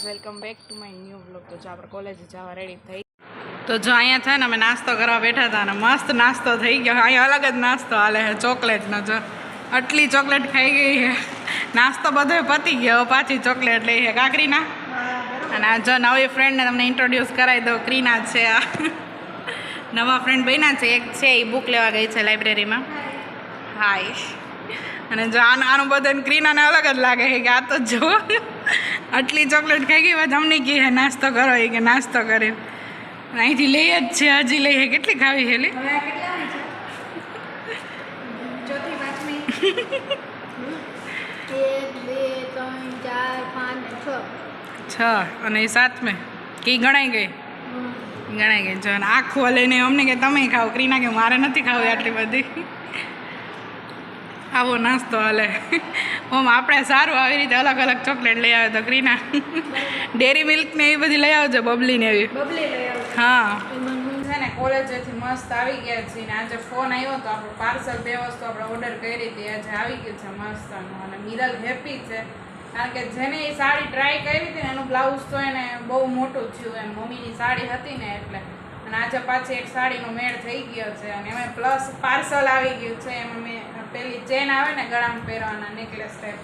Welcome back to my new vlog. તો જો આપણે કોલેજ જવા રેડી થઈ. તો જો અહીંયા છે ને અમે નાસ્તો કરવા બેઠા હતા અને મસ્ત નાસ્તો થઈ ગયો. અહીંયા અલગ જ નાસ્તો હાલે છે ચોકલેટનો. જો આટલી ચોકલેટ ખાઈ ગઈ છે. નાસ્તો બધો પતી ગયો, પાછી ચોકલેટ લઈ છે કાકરીના. અને આ જો નવી ફ્રેન્ડને તમને ઇન્ટ્રોડ્યુસ કરાવી દો, ક્રીના છે. આ નવા ફ્રેન્ડ બન્યા છે. એક છે એ બુક લેવા ગઈ છે લાઇબ્રેરીમાં. હાય. અને જો આનું બધાને ક્રીનાને અલગ જ લાગે છે કે આ તો જો આટલી ચોકલેટ ખાઈ ગઈ. વાત અમને કહે છે નાસ્તો કરો, એ કે નાસ્તો કરે. અહીંથી લઈ જ છે, હજી લઈ છે. કેટલી ખાવી છે? છ અને એ સાતમે કે ગણાઈ ગઈ. ગણાઈ ગઈ. જો આખું લઈને અમને કે તમે ખાઓ. ક્રીના કે મારે નથી ખાવું આટલી બધી. આવો નાસ્તો હાલે. ઓમ આપણે સારું આવી રીતે અલગ અલગ ચોકલેટ લઈ આવે તો ક્રીના ડેરી મિલ્ક ને એવી બધી લઈ આવજો. બબલી ને એવી. હા છે ને કોલેજેથી મસ્ત આવી ગયા છીએ. ને આજે ફોન આવ્યો તો આપણું પાર્સલ 2 વસ્તુ આપણે ઓર્ડર કરી હતી. આજે આવી ગયું છે મસ્તનું. અને મિરલ હેપી છે કારણ કે જેને એ સાડી ટ્રાય કરી હતી ને એનું બ્લાઉઝ તો એને બહુ મોટું થયું. એમ મમ્મીની સાડી હતી ને એટલે. અને આજે પાછી એક સાડીનો મેળ થઈ ગયો છે. અને એમાં પ્લસ પાર્સલ આવી ગયું છે. એમાં મેં પેલી ચેન આવે ને ગળામાં પહેરવાના નેકલેસ ટાઈપ,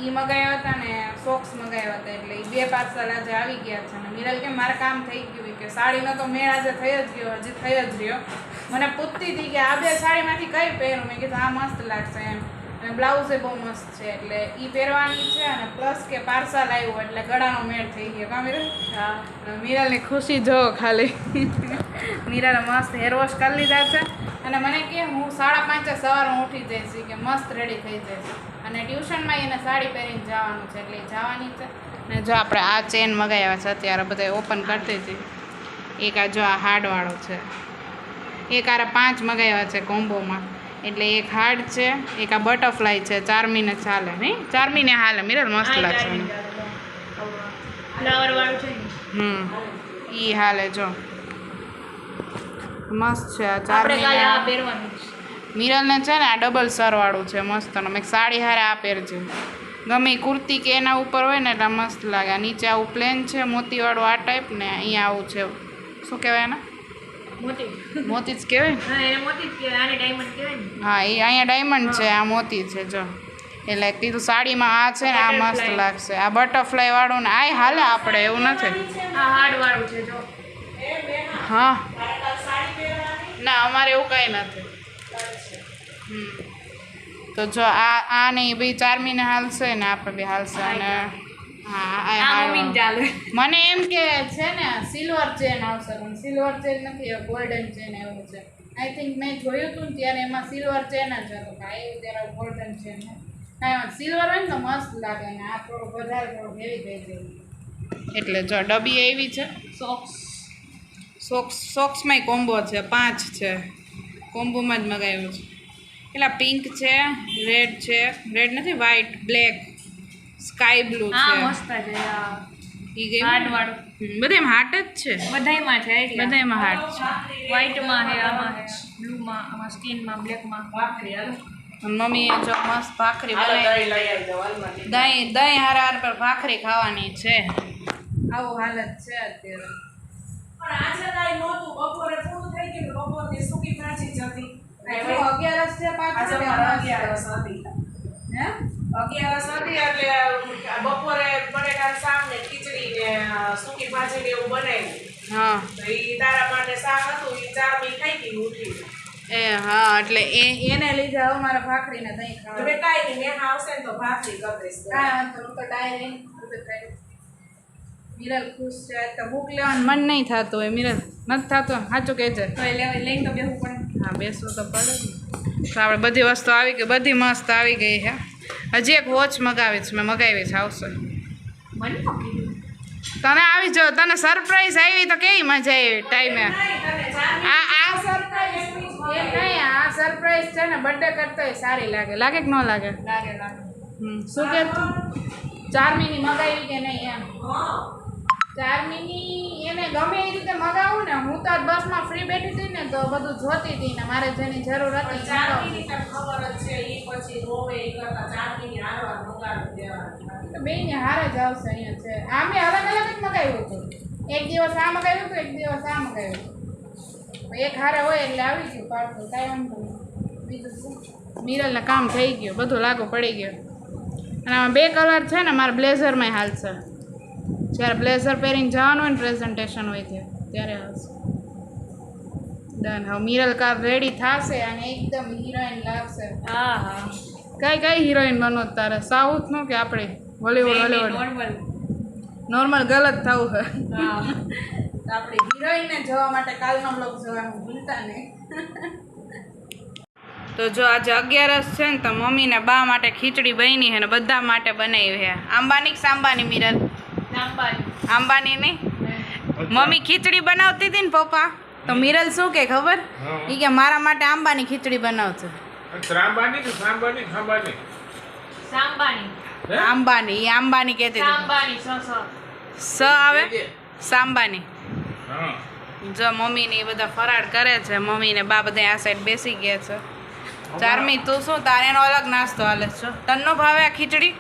એ મગાવ્યા હતા ને સોક્સ મગાવ્યા હતા. એટલે એ 2 પાર્સલ આજે આવી ગયા છે. અને મિરલ કે મારે કામ થઈ ગયું કે સાડીનો તો મેળ આજે થઈ જ ગયો, હજી થઈ જ રહ્યો. મને પૂછતી હતી કે આ 2 સાડીમાંથી કઈ પહેરું. મેં કીધું આ મસ્ત લાગશે એમ. અને બ્લાઉઝ એ બહુ મસ્ત છે એટલે એ પહેરવાની છે. અને પ્લસ કે પાર્સલ આવ્યું એટલે ગળાનો મેળ થઈ ગયો. કા મિરલ? હા. મિરલની ખુશી જો ખાલી. મિરલે મસ્ત હેર વોશ કરી લીધા છે. અને મને કે હું 5:30 સવારમાં ઉઠી જઈશ કે મસ્ત રેડી થઈ જઈશ. અને ટ્યુશનમાં એને સાડી પહેરીને જવાનું છે એટલે જવાની છે. અને જો આપણે આ ચેન મગાવ્યા છે અત્યારે બધા ઓપન કરતી હતી. એક આ જો આ હાર્ડવાળો છે. એક આરા 5 મગાવ્યા છે કોમ્બોમાં. એટલે એક હાર્ડ છે, એક આ બટરફ્લાય છે. 4 મહિને ચાલે નહીં? 4 મહિને હાલે. મિરલ મસ્ત લાગશે. ઈ હાલે જો મસ્ત છે. આ 4 મહિને મિરલને છે ને આ ડબલ સરવાળું છે મસ્તનો. મેં સાડી હારે આ પહેરજે. ગમે કુર્તી કે એના ઉપર હોય ને એટલે મસ્ત લાગે. નીચે આવું પ્લેન છે મોતીવાળું આ ટાઈપ ને અહીંયા આવું છે શું કહેવાય એના? મોતી જ કહેવાય ને? હા એ અહીંયા ડાયમંડ છે, આ મોતી છે જો. એટલે કીધું સાડીમાં આ છે ને આ મસ્ત લાગશે. આ બટરફ્લાય વાળું ને આ હાલે આપણે એવું નથી. હા ના અમારે એવું કંઈ નથી. તો જો આ ને એ 4 મહિને હાલશે ને આપણે બી હાલશે. અને હા મને એમ કે છે ને સિલ્વર ચેન આવશે પણ સિલ્વર ચેન નથી, ગોલ્ડન ચેન એવું છે. આઈ થિંક મેં જોયું હતું ને ત્યારે એમાં સિલ્વર ચેન જ હતું. એવું ત્યારે ગોલ્ડન ચેન કાંઈ સિલ્વર હોય ને તો મસ્ત લાગે. ને આ થોડું વધારે થોડું હેવી થઈ જાય. એટલે જો ડબ્બી એવી છે. સોક્સમાંય કોમ્બો છે, 5 છે. કોમ્બોમાં જ મગાવ્યું છે. પેલા પિંક છે, રેડ છે, રેડ નથી વ્હાઈટ, બ્લેક, સ્કાય બ્લુ છે. ઈ ગઈ બધામાં હાર્ટ જ છે. બધામાં છે. બધામાં હાર્ટ છે. વ્હાઈટમાં હે, આમાં હે, બ્લુમાં, આમાં સ્કિનમાં, બ્લેકમાં. મમ્મીએ જો મસ્ત ભાખરી બનાવી. દહીં હાર પર ભાખરી ખાવાની છે. આવું હાલત છે અત્યારે. બપોરે બટેટા શાક ને ખીચડી ને સૂકી ભાજી ને એવું બનાવ્યું. હા ઈ તારા માટે શાક હતું. ઈ 4 મી ખાઈ ગઈ ઉઠી. એ હા એટલે એને લીધે હવે મારે ભાખરી ને દહીં ખાવા. હવે કાંઈ નહીં, મેં આવશે ને તો ભાખરી કરી દઈશ. કાંઈ વાંધો તો ડાયરી મિરલ ખુશ છે. તો બુક લેવાનું મન નહીં થતું હોય. મિરલ નથી થતું? સાચું કહેજે. તો લઈને તો બેસવું પડે. હા બેસવું તો પડે. તો આપણે બધી વસ્તુ આવી ગઈ, બધી મસ્ત આવી ગઈ છે. હજી એક વોચ મગાવી છે. મેં મગાવી છે, આવશે. તને આવી જો, તને સરપ્રાઈઝ આવી તો કેવી મજા આવી ટાઈમે. આ સરપ્રાઈઝ છે ને બર્થડે કરતા સારી લાગે. લાગે કે ન લાગે? લાગે. શું કે તું 4 મહિની મગાવી કે નહીં એમ? ચારમીની એને ગમે એ રીતે મગાવું ને હું તો આજ બસમાં ફ્રી બેઠી હતી ને તો બધું જોતી હતી ને મારે જેની જરૂર હતી એ ચારમીની મગાવતી. તને ખબર જ છે ઈ પછી રોવે ઈ કરતા ચારમીની હારવાર મંગાવી દેવાની. તો બેયને હારે જ આવશે અહીંયા છે આમે અલગ અલગ જ મગાવ્યું હતું એક દિવસ આ મગાવ્યું હતું એક દિવસ આ મગાવ્યું હતું એક હારે હોય એટલે આવી ગયું પાર્સલ કાંઈ વાંધો નહીં બીજું શું મિરલને કામ થઈ ગયું બધું લાગુ પડી ગયું અને આમાં 2 કલર છે ને મારા બ્લેઝરમાં હાલશે જ્યારે બ્લેઝર પહેરીને જવાનું હોય ને પ્રેઝન્ટેશન હોય ત્યારે આવશે ડન હવે મિરલ કાર રેડી થશે અને એકદમ હિરોઈન લાગશે હા હા કઈ હિરોઈન બનો તારે સાઉથનો કે આપણે બોલીવુડ નોર્મલ નોર્મલ ગલત થવું છે હા તો આપણે હિરોઈનને જોવા માટે કાલનો બ્લોગ જોવાનું ભૂલતા નહીં તો જો આજે 11 છે ને તો મમ્મીને બા માટે ખીચડી બની છે ને બધા માટે બનાવી છે આંબાની કે સાંબાની મિરલ આંબાની નહીં મમ્મી ખીચડી બનાવતી હતી ને પપ્પા તો મિરલ શું કે ખબર એ કે મારા માટે આંબાની ખીચડી બનાવશે સાંબાની કે સાંબાની સાંબાની સાંબાની આંબાની એ આંબાની કહેતી હતી સાંબાની સ આવે સાંબાની હા જો મમ્મીને એ બધા ફરાળ કરે છે મમ્મીને બા બધા આ સાઈડ બેસી ગયા છે ચારમી તું શું તારે એનો અલગ નાસ્તો હાલે છે તને નો ભાવે આ ખીચડી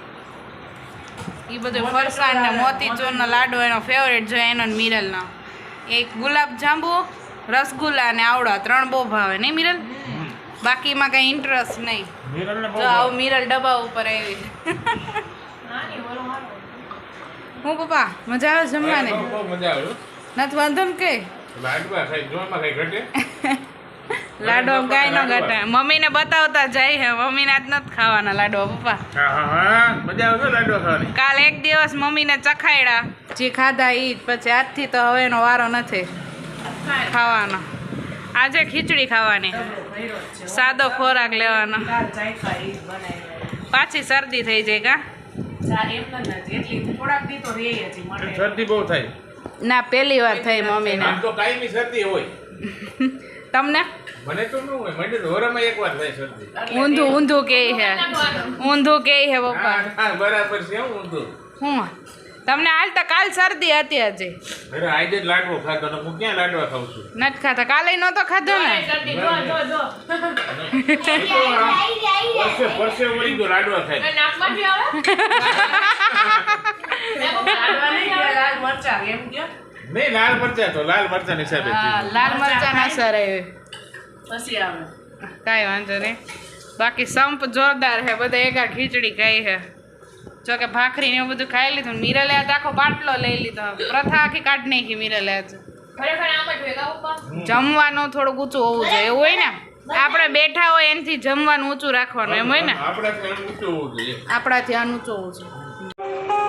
એ બધું ફરસાણ ને મોતીચૂરનો લાડુ એનો ફેવરેટ જો એનો ને મિરલનો એક ગુલાબ જાંબુ રસગુલ્લા ને આવડા 3 બહુ ભાવે નહીં મિરલ બાકીમાં કંઈ ઇન્ટરેસ્ટ નહીં મિરલને બહુ જો આવું મિરલ ડબ્બા ઉપર આવી નાની બોલો હાલો હું પપ્પા મજા આવે જમવાને બહુ મજા આવે નથી વાંધો ને કઈ લાડવા ખાઈ જોવામાં કઈ ઘટે લાડો કાંઈ ન ઘટે મમ્મીને બતાવતા જાય હે મમ્મીને આજ નથી ખાવાના લાડવા પપ્પા હા હા હા મજા આવે લાડવા ખાવાની કાલ એક દિવસ મમ્મીને ચખાડ્યા જે ખાધા એ જ પછી આજથી તો હવે એનો વારો નથી ખાવાનો આજે ખીચડી ખાવાની સાદો ખોરાક લેવાનો પાછી શરદી થઈ જાય શરદી બહુ થાય ના પહેલી વાર થઈ મમ્મીને આમ તો કાયમી શરદી હોય તમને મને તો ન હોય મને તો વરમાં એકવાર થાય શરદી ઊંધું કે છે ઊંધું કે છે પપ્પા હા હા બરાબર છે હું તો હું તમને હાલ તો કાલ શરદી હતી હજી અરે આજે જ લાડવો ખાધો ને હું ક્યાં લાડવા ખાઉં છું નથી ખાતા કાલે નહોતો ખાધો ને વર્ષે વળી ગયો લાડવા ખાય નાકમાંથી આવે નહીં લાલ મરચા તો લાલ મરચા ની હિસાબે લાલ મરચા ના સર પછી આવે કાંઈ વાંધો નહીં બાકી સંપ જોરદાર છે બધા એકા ખીચડી ખાઈ છે જો કે ભાખરી ને એવું બધું ખાઈ લીધું ને મિરલે આજ આખો બાટલો લઈ લીધો પ્રથા આખી કાઢી નાખી મિરલે આજ ખરેખર આમ જ હોય કા પપ્પા જમવાનું થોડુંક ઊંચું હોવું જોઈએ એવું હોય ને આપણે બેઠા હોય એનાથી જમવાનું ઊંચું રાખવાનું એમ હોય ને આપણા ઊંચું હોવું જોઈએ આપણાથી આ ઊંચું હોવું જોઈએ